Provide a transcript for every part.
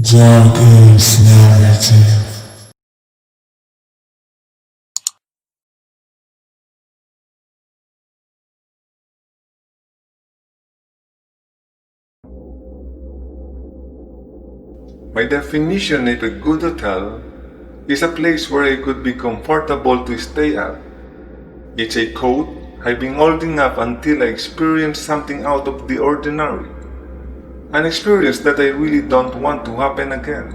DarkAce Narrative. My definition of a good hotel is a place where I could be comfortable to stay at. It's a coat I've been holding up until I experience something out of the ordinary. An experience that I really don't want to happen again.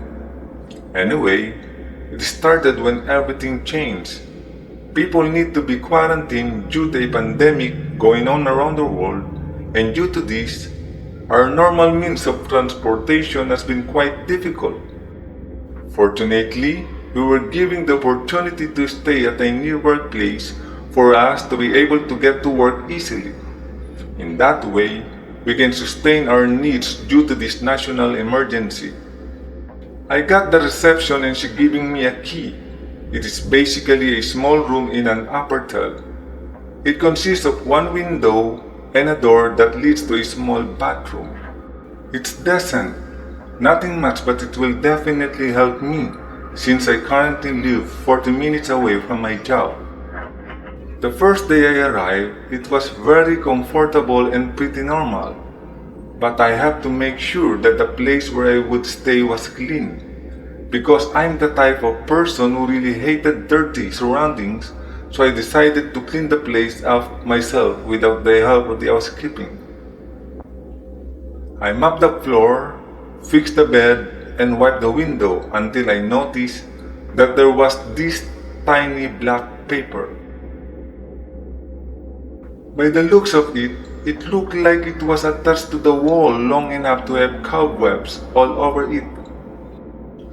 Anyway, it started when everything changed. People need to be quarantined due to a pandemic going on around the world, and due to this, our normal means of transportation has been quite difficult. Fortunately, we were given the opportunity to stay at a nearby place for us to be able to get to work easily. In that way, we can sustain our needs due to this national emergency. I got the reception and she giving me a key. It is basically a small room in an apartment. It consists of one window and a door that leads to a small bathroom. It's decent, nothing much, but it will definitely help me since I currently live 40 minutes away from my job. The first day I arrived, it was very comfortable and pretty normal. But I have to make sure that the place where I would stay was clean. Because I'm the type of person who really hated dirty surroundings, so I decided to clean the place up myself without the help of the housekeeping. I mopped the floor, fixed the bed, and wiped the window until I noticed that there was this tiny black paper. By the looks of it, it looked like it was attached to the wall long enough to have cobwebs all over it.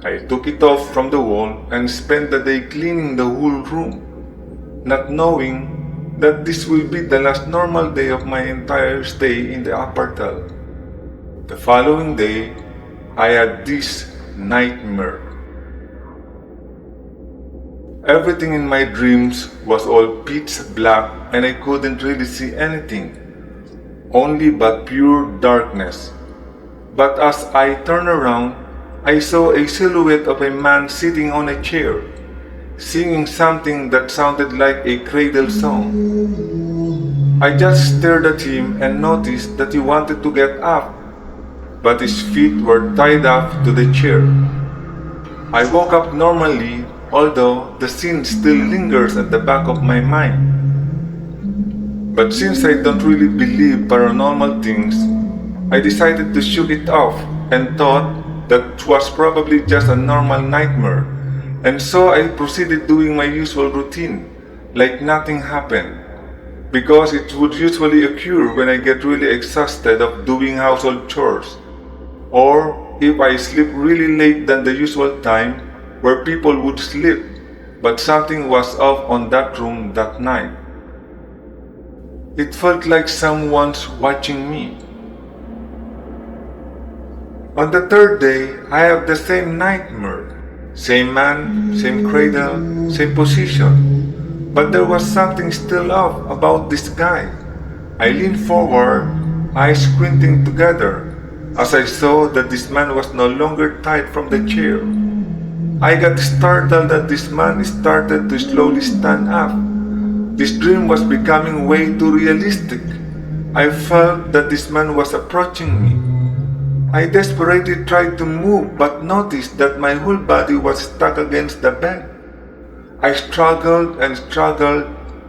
I took it off from the wall and spent the day cleaning the whole room, not knowing that this will be the last normal day of my entire stay in the apartment. The following day, I had this nightmare. Everything in my dreams was all pitch black and I couldn't really see anything, only but pure darkness. But as I turned around, I saw a silhouette of a man sitting on a chair, singing something that sounded like a cradle song. I just stared at him and noticed that he wanted to get up, but his feet were tied up to the chair. I woke up normally, although the scene still lingers at the back of my mind. But since I don't really believe paranormal things, I decided to shake it off and thought that it was probably just a normal nightmare, and so I proceeded doing my usual routine, like nothing happened, because it would usually occur when I get really exhausted of doing household chores, or if I sleep really late than the usual time where people would sleep, but something was off on that room that night. It felt like someone's watching me. On the third day, I have the same nightmare. Same man, same cradle, same position. But there was something still off about this guy. I leaned forward, eyes squinting together, as I saw that this man was no longer tied from the chair. I got startled that this man started to slowly stand up. This dream was becoming way too realistic. I felt that this man was approaching me. I desperately tried to move but noticed that my whole body was stuck against the bed. I struggled and struggled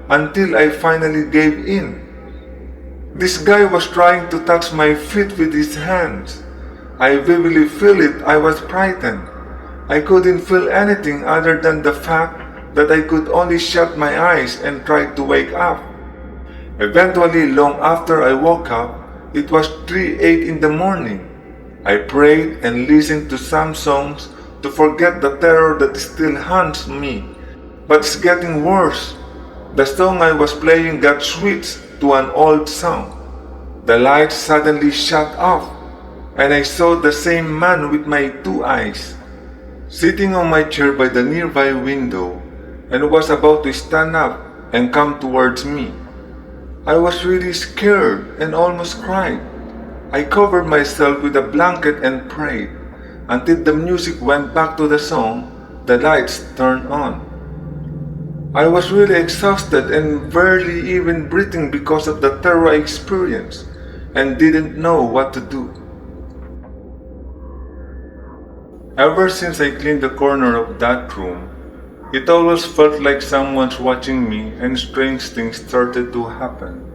until I finally gave in. This guy was trying to touch my feet with his hands. I vividly feel it. I was frightened. I couldn't feel anything other than the fact that I could only shut my eyes and try to wake up. Eventually, long after I woke up, it was 3:08 in the morning. I prayed and listened to some songs to forget the terror that still haunts me. But it's getting worse. The song I was playing got switched to an old song. The lights suddenly shut off, and I saw the same man with my two eyes, sitting on my chair by the nearby window, and was about to stand up and come towards me. I was really scared and almost cried. I covered myself with a blanket and prayed, until the music went back to the song, the lights turned on. I was really exhausted and barely even breathing because of the terror I experienced and didn't know what to do. Ever since I cleaned the corner of that room, it always felt like someone's watching me and strange things started to happen.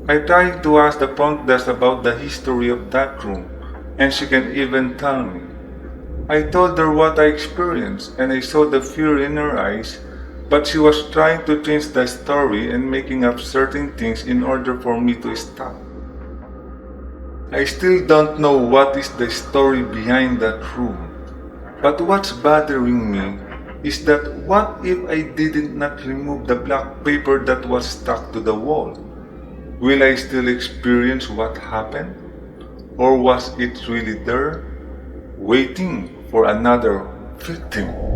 I tried to ask the front desk about the history of that room, and she can even tell me. I told her what I experienced and I saw the fear in her eyes, but she was trying to change the story and making up certain things in order for me to stop. I still don't know what is the story behind that room, but what's bothering me is that what if I did not remove the black paper that was stuck to the wall? Will I still experience what happened? Or was it really there, waiting for another victim?